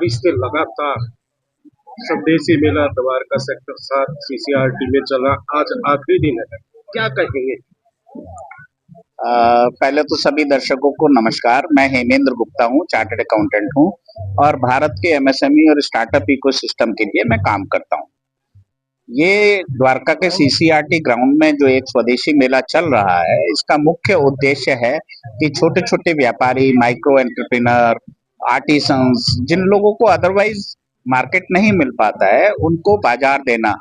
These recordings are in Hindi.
बारिश से लगातार स्वदेशी मेला द्वारका सेक्टर 7 सीसीआरटी में चला। आज आखिरी दिन है, क्या कहेंगे? पहले तो सभी दर्शकों को नमस्कार। मैं हेमेंद्र गुप्ता हूँ, चार्टर्ड अकाउंटेंट हूँ और भारत के एमएसएमई और स्टार्टअप इकोसिस्टम के लिए मैं काम करता हूँ। ये द्वारका के सीसीआरटी ग्राउंड में जो एक स्वदेशी मेला चल रहा है, इसका मुख्य उद्देश्य है कि छोटे छोटे व्यापारी, माइक्रो एंटरप्रेन्योर, आर्टिसंस, जिन लोगों को अदरवाइज मार्केट नहीं मिल पाता है, उनको बाजार देना,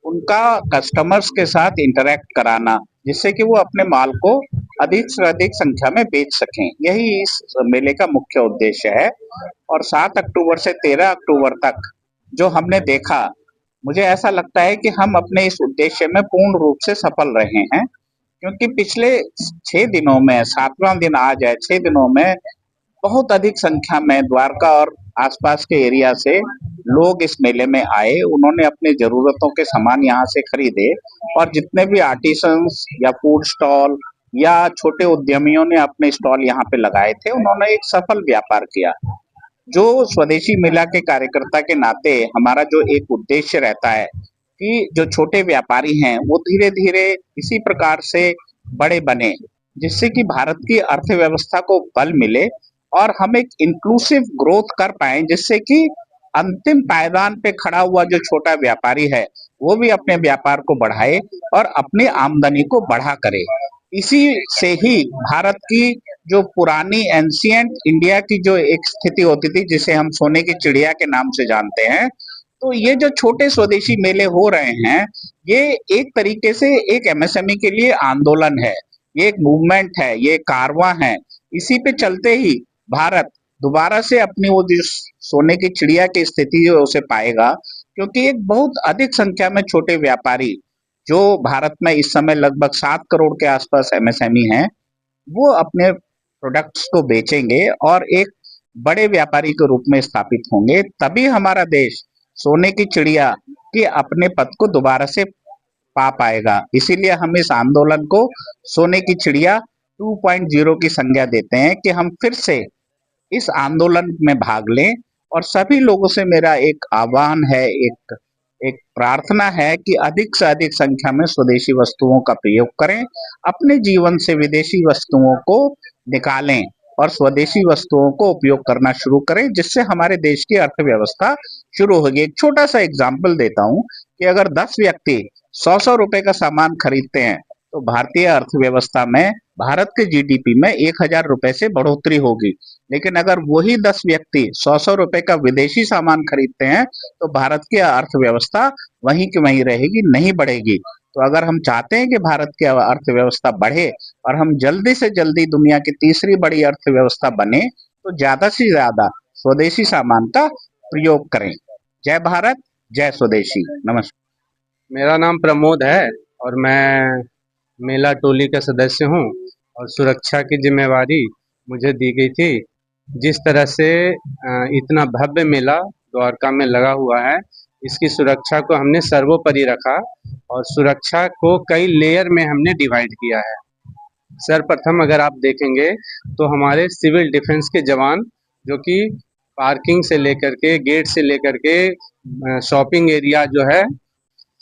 उनका कस्टमर्स के साथ इंटरेक्ट कराना, जिससे कि वो अपने माल को अधिक से अधिक संख्या में बेच सकें। यही इस मेले का मुख्य उद्देश्य है। और 7 अक्टूबर से 13 अक्टूबर तक जो हमने देखा, मुझे ऐसा लगता है कि हम अपने इस उद्देश्य में पूर्ण रूप से सफल रहे हैं, क्योंकि पिछले 6 दिनों में, 7वां दिन आज है, 6 दिनों में बहुत अधिक संख्या में द्वारका और आसपास के एरिया से लोग इस मेले में आए। उन्होंने अपनी जरूरतों के सामान यहाँ से खरीदे और जितने भी आर्टिसंस या फूड स्टॉल या छोटे उद्यमियों ने अपने स्टॉल यहाँ पे लगाए थे, उन्होंने एक सफल व्यापार किया। जो स्वदेशी मेला के कार्यकर्ता के नाते हमारा जो एक उद्देश्य रहता है कि जो छोटे व्यापारी हैं वो धीरे धीरे इसी प्रकार से बड़े बने, जिससे कि भारत की अर्थव्यवस्था को बल मिले और हम एक इंक्लूसिव ग्रोथ कर पाए, जिससे कि अंतिम पायदान पे खड़ा हुआ जो छोटा व्यापारी है वो भी अपने व्यापार को बढ़ाए और अपनी आमदनी को बढ़ा करे। इसी से ही भारत की जो पुरानी एंशियंट इंडिया की जो एक स्थिति होती थी, जिसे हम सोने की चिड़िया के नाम से जानते हैं, तो ये जो छोटे स्वदेशी मेले हो रहे हैं, ये एक तरीके से एक एमएसएमई के लिए आंदोलन है, ये एक मूवमेंट है, ये कारवां है। इसी पे चलते ही भारत दोबारा से अपनी वो जो सोने की चिड़िया की स्थिति है उसे पाएगा, क्योंकि एक बहुत अधिक संख्या में छोटे व्यापारी, जो भारत में इस समय लगभग 7 करोड़ के आसपास एमएसएमई हैं, वो अपने प्रोडक्ट्स को बेचेंगे और एक बड़े व्यापारी के रूप में स्थापित होंगे। तभी हमारा देश सोने की चिड़िया के अपने पद को दोबारा से पा पाएगा। इसीलिए हम इस आंदोलन को सोने की चिड़िया 2.0 की संज्ञा देते हैं कि हम फिर से इस आंदोलन में भाग लें। और सभी लोगों से मेरा एक आह्वान है, एक एक प्रार्थना है कि अधिक से अधिक संख्या में स्वदेशी वस्तुओं का प्रयोग करें, अपने जीवन से विदेशी वस्तुओं को निकालें और स्वदेशी वस्तुओं को उपयोग करना शुरू करें, जिससे हमारे देश की अर्थव्यवस्था शुरू होगी। एक छोटा सा एग्जाम्पल देता हूँ कि अगर 10 व्यक्ति 100 रुपए का सामान खरीदते हैं, तो भारतीय अर्थव्यवस्था में, भारत के जीडीपी में 1000 रुपए से बढ़ोतरी होगी। लेकिन अगर वही 10 व्यक्ति 100 रुपए का विदेशी सामान खरीदते हैं, तो भारत की अर्थव्यवस्था वहीं की वहीं रहेगी, नहीं बढ़ेगी। तो अगर हम चाहते हैं कि भारत की अर्थव्यवस्था बढ़े और हम जल्दी से जल्दी दुनिया की तीसरी बड़ी अर्थव्यवस्था बने, तो ज्यादा से ज्यादा स्वदेशी सामान का प्रयोग करें। जय भारत, जय स्वदेशी। नमस्कार। मेरा नाम प्रमोद है और मैं मेला टोली का सदस्य हूँ और सुरक्षा की जिम्मेवारी मुझे दी गई थी। जिस तरह से इतना भव्य मेला द्वारका में लगा हुआ है, इसकी सुरक्षा को हमने सर्वोपरि रखा और सुरक्षा को कई लेयर में हमने डिवाइड किया है। सर्वप्रथम अगर आप देखेंगे तो हमारे सिविल डिफेंस के जवान, जो कि पार्किंग से लेकर के, गेट से लेकर के शॉपिंग एरिया जो है,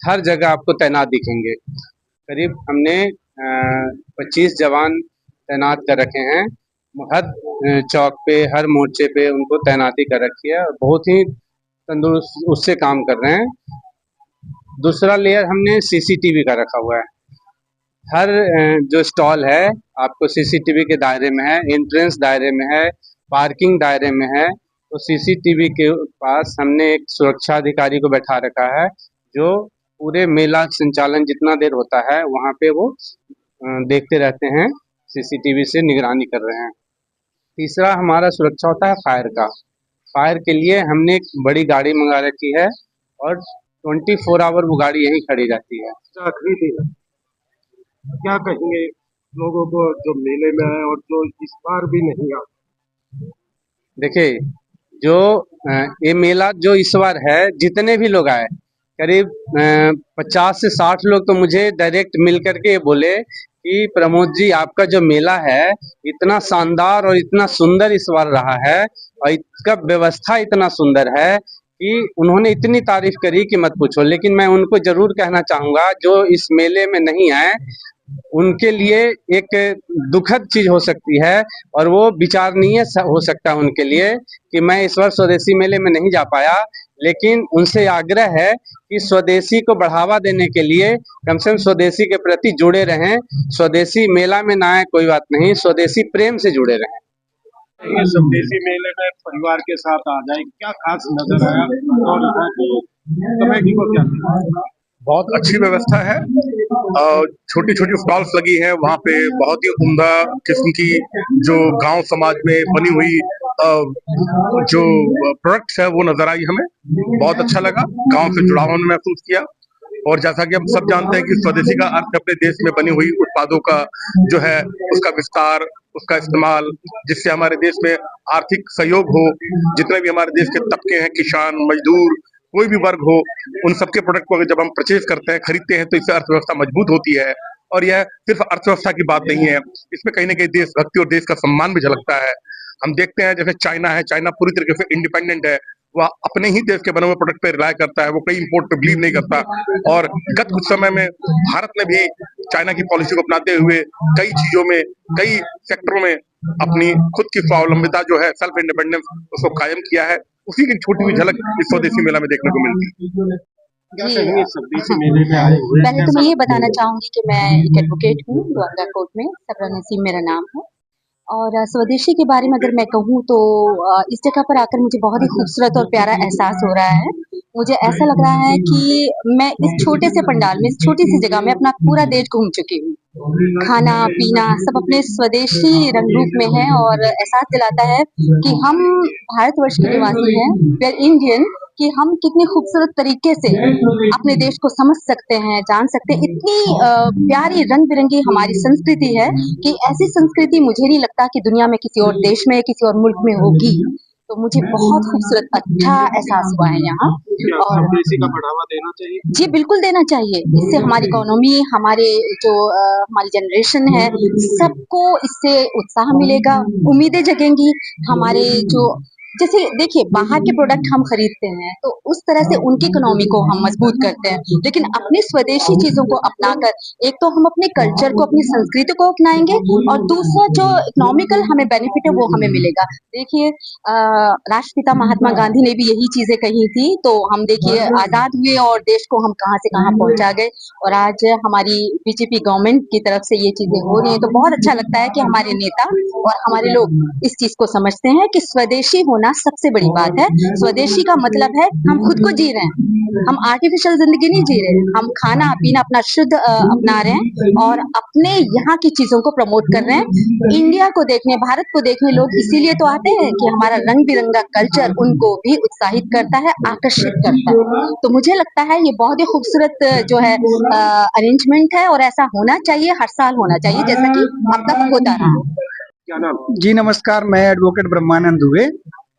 हर जगह आपको तैनात दिखेंगे। करीब हमने 25 जवान तैनात कर रखे हैं। हर चौक पे, हर मोर्चे पे उनको तैनाती कर रखी है और बहुत ही तंदुरुस्त उससे काम कर रहे हैं। दूसरा लेयर हमने सीसीटीवी का रखा हुआ है। हर जो स्टॉल है आपको सीसीटीवी के दायरे में है, एंट्रेंस दायरे में है, पार्किंग दायरे में है। तो सीसीटीवी के पास हमने एक सुरक्षा अधिकारी को बैठा रखा है, जो पूरे मेला संचालन जितना देर होता है वहाँ पे वो देखते रहते हैं, सीसीटीवी से निगरानी कर रहे हैं। तीसरा हमारा सुरक्षा होता है फायर का। फायर के लिए हमने एक बड़ी गाड़ी मंगा रखी है और 24 आवर वो गाड़ी यहीं खड़ी रहती है। आखिरी दिन है, क्या कहेंगे लोगों को जो मेले में है और जो इस बार भी नहीं आ? देखिए, जो ये मेला जो इस बार है, जितने भी लोग आए, करीब 50 से 60 लोग तो मुझे डायरेक्ट मिल करके बोले कि प्रमोद जी, आपका जो मेला है इतना शानदार और इतना सुंदर इस बार रहा है, और इसका व्यवस्था इतना सुंदर है कि उन्होंने इतनी तारीफ करी कि मत पूछो। लेकिन मैं उनको जरूर कहना चाहूंगा, जो इस मेले में नहीं आए उनके लिए एक दुखद चीज हो सकती है, और वो विचारणीय हो सकता है उनके लिए कि मैं इस बार स्वदेशी मेले में नहीं जा पाया। लेकिन उनसे आग्रह है कि स्वदेशी को बढ़ावा देने के लिए कम से कम स्वदेशी के प्रति जुड़े रहें। स्वदेशी मेला में ना आए कोई बात नहीं, स्वदेशी प्रेम से जुड़े रहें। ये स्वदेशी मेले में परिवार के साथ आ जाए, क्या खास नजर आया और यहाँ की कमेटी को क्या दिया? बहुत अच्छी व्यवस्था है। छोटी छोटी स्टॉल्स लगी हैं वहाँ पे, बहुत ही उम्दा किस्म की जो गांव समाज में बनी हुई जो प्रोडक्ट्स है वो नजर आई हमें। बहुत अच्छा लगा, गांव से जुड़ाव हमने महसूस किया। और जैसा कि हम सब जानते हैं कि स्वदेशी का अर्थ अपने देश में बनी हुई उत्पादों का जो है उसका विस्तार, उसका इस्तेमाल, जिससे हमारे देश में आर्थिक सहयोग हो। जितने भी हमारे देश के तबके हैं, किसान, मजदूर, कोई भी वर्ग हो, उन सबके प्रोडक्ट को जब हम परचेज करते हैं, खरीदते हैं, तो इससे अर्थव्यवस्था मजबूत होती है। और यह सिर्फ अर्थव्यवस्था की बात नहीं है, इसमें कहीं ना कहीं देशभक्ति और देश का सम्मान भी झलकता है। हम देखते हैं जैसे चाइना है, चाइना पूरी तरीके से इंडिपेंडेंट है, वह अपने ही देश के बने हुए प्रोडक्ट पे रिलाय करता है, वो कई इंपोर्ट पे बिलीव नहीं करता। और गत कुछ समय में भारत ने भी चाइना की पॉलिसी को अपनाते हुए कई चीजों में, कई सेक्टरों में अपनी खुद की स्वावलंबिता जो है, सेल्फ इंडिपेंडेंस, उसको कायम किया है। उसी की छोटी हुई झलक इस स्वदेशी मेला में देखने को मिलती है। क्या कहेंगे स्वदेशी मेले में आए हुए? पहले तो मैं ये बताना चाहूंगी कि मैं एक एडवोकेट हूँ द्वारका कोर्ट में, सबरा नसीम मेरा नाम है। और स्वदेशी के बारे में अगर मैं कहूँ तो इस जगह पर आकर मुझे बहुत ही खूबसूरत और प्यारा एहसास हो रहा है। मुझे ऐसा लग रहा है कि मैं इस छोटे से पंडाल में, इस छोटी सी जगह में अपना पूरा देश घूम चुकी हूँ। खाना पीना सब अपने स्वदेशी रंग रूप में है और एहसास दिलाता है कि हम भारतवर्ष के निवासी हैं, वी आर इंडियन, कि हम कितने खूबसूरत तरीके से अपने देश को समझ सकते हैं, जान सकते हैं। इतनी प्यारी रंग बिरंगी हमारी संस्कृति है कि ऐसी संस्कृति मुझे नहीं लगता कि दुनिया में किसी और देश में, किसी और मुल्क में होगी। तो मुझे बहुत खूबसूरत अच्छा एहसास हुआ है यहाँ। और स्वदेशी का बढ़ावा देना चाहिए। जी बिल्कुल देना चाहिए। इससे हमारी इकोनॉमी, हमारे जो हमारी जनरेशन है, सबको इससे उत्साह मिलेगा, उम्मीदें जगेंगी। हमारे जो जैसे देखिए बाहर के प्रोडक्ट हम खरीदते हैं तो उस तरह से उनकी इकोनॉमी को हम मजबूत करते हैं, लेकिन अपनी स्वदेशी चीजों को अपनाकर एक तो हम अपने कल्चर को, अपनी संस्कृति को अपनाएंगे और दूसरा जो इकोनॉमिकल हमें बेनिफिट है वो हमें मिलेगा। देखिए राष्ट्रपिता महात्मा गांधी ने भी यही चीजें कही थी, तो हम देखिए आजाद हुए और देश को हम कहाँ से कहाँ पहुंचा गए, और आज हमारी बीजेपी गवर्नमेंट की तरफ से ये चीजें हो रही हैं। तो बहुत अच्छा लगता है कि हमारे नेता और हमारे लोग इस चीज को समझते हैं कि स्वदेशी होना सबसे बड़ी बात है। स्वदेशी का मतलब है हम खुद को जी रहे हैं, हम आर्टिफिशियल जिंदगी नहीं जी रहे, हम खाना पीना अपना शुद्ध अपना रहे हैं और अपने यहाँ की चीजों को प्रमोट कर रहे हैं। इंडिया को देखने, भारत को देखने लोग इसीलिए तो आते हैं कि हमारा रंग बिरंगा कल्चर उनको भी उत्साहित करता है, आकर्षित करता है। तो मुझे लगता है ये बहुत ही खूबसूरत जो है अरेंजमेंट है और ऐसा होना चाहिए, हर साल होना चाहिए, जैसा कि अब तक होता रहा। क्या नाम? जी नमस्कार, मैं एडवोकेट ब्रह्मानंद दुबे।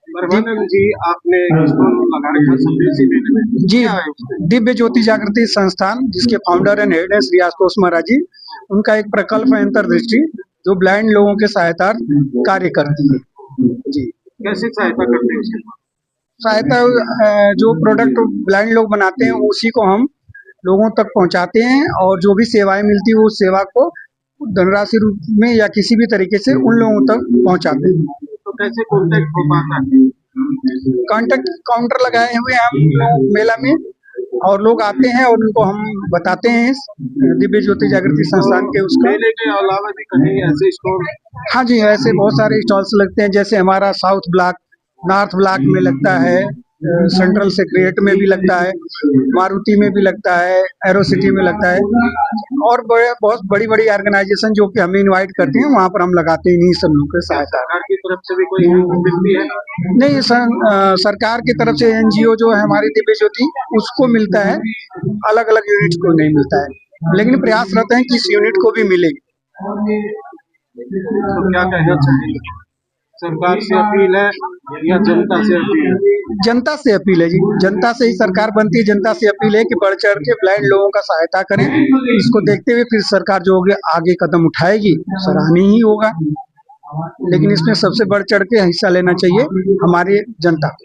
ब्रह्मानंद जी, आपने स्टॉल लगाया था स्वदेशी मेले में। जी, क्या है उसमें? दिव्य ज्योति जागृति संस्थान, जिसके फाउंडर एंड हेड है श्री आशुतोष महाराज जी, उनका एक प्रकल्प है अंतर्दृष्टि, जो ब्लाइंड लोगों के सहायता कार्य करती है। जी, कैसे सहायता करते हैं उसके? सहायता जो प्रोडक्ट ब्लाइंड लोग बनाते हैं उसी को हम लोगों तक पहुंचाते हैं, और जो भी सेवाएं मिलती है उस सेवा को धनराशि रूप में या किसी भी तरीके से उन लोगों तक पहुंचाते हैं। तो कैसे कॉन्टेक्ट हो पाता है? कांटेक्ट काउंटर लगाए हुए हैं हम लोग मेला में, और लोग आते हैं और उनको हम बताते हैं दिव्य ज्योति जागृति संस्थान के उसका। मेले के अलावा भी कहीं ऐसे स्टॉल? हाँ जी, ऐसे बहुत सारे स्टॉल्स लगते हैं, जैसे हमारा साउथ ब्लॉक, नॉर्थ ब्लॉक में लगता है, सेंट्रल सेक्रेट में भी लगता है, मारुति में भी लगता है, एरो सिटी में लगता है, और बहुत बड़ी बड़ी ऑर्गेनाइजेशन जो कि हमें इनवाइट करते हैं वहाँ पर हम लगाते हैं इन्हीं सब लोगों के सहायता। सरकार की तरफ से भी कोई मिलती है? नहीं, सरकार की तरफ से एनजीओ जो है हमारी दिव्य ज्योति, उसको मिलता है, अलग अलग यूनिट को नहीं मिलता है, लेकिन प्रयास रहते हैं कि इस यूनिट को भी मिले। तो क्या कहना चाहेंगे सरकार से अपील है या जनता से अपील है? जनता से अपील है जी, जनता से ही सरकार बनती है। जनता से अपील है कि बढ़ चढ़ के ब्लाइंड लोगों का सहायता करें। इसको देखते हुए फिर सरकार जो होगी आगे कदम उठाएगी, सराहनीय ही होगा, लेकिन इसमें सबसे बढ़ चढ़ के हिस्सा लेना चाहिए हमारी जनता को।